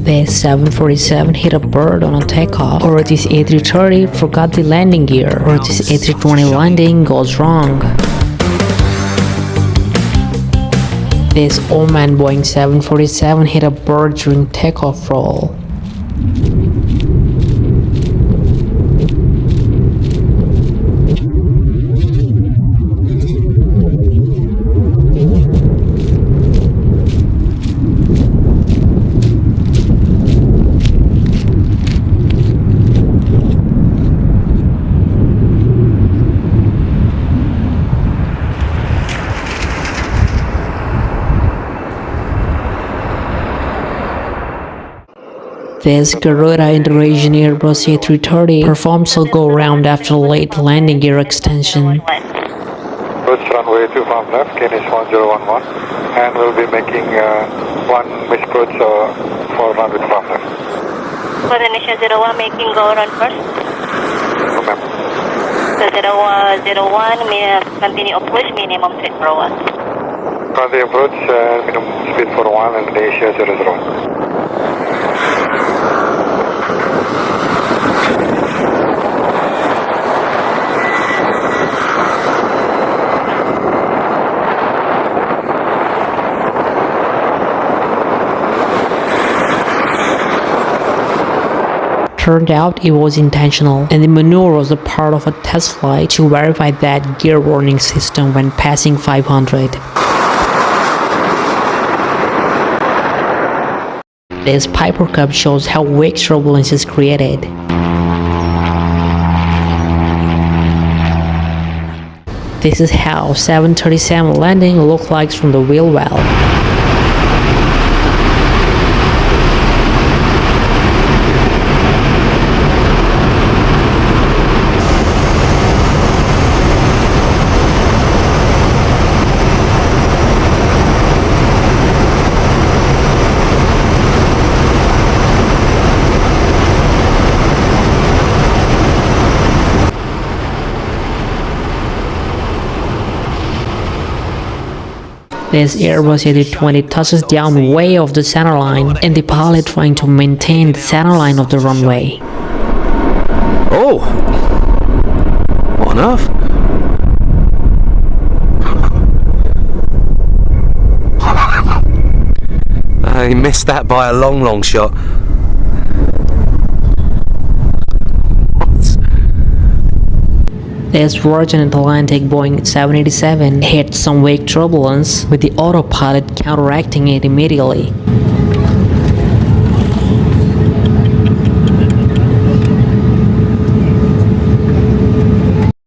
This 747 hit a bird on a takeoff, or this A330 forgot the landing gear, or this A320 landing goes wrong. This old man Boeing 747 hit a bird during takeoff roll. This Garuda Indonesian Airbus A330 performed a go-round after late landing gear extension. Approach runway 2 from left, gain is 1011, and we'll be making one misapproach for runway 2 from left. For Indonesia 01, making go run first. Remember. So 01, continue approach, minimum speed for 1. Continue approach, minimum speed for 1, Indonesia 00. Turned out it was intentional, and the maneuver was a part of a test flight to verify that gear warning system when passing 500. This Piper Cub shows how weak turbulence is created. This is how 737 landing looks like from the wheel well. This Airbus A320 touches down way off the centerline, and the pilot trying to maintain the centerline of the runway. Oh! What on earth? He missed that by a long shot. This Virgin Atlantic Boeing 787 hit some weak turbulence, with the autopilot counteracting it immediately.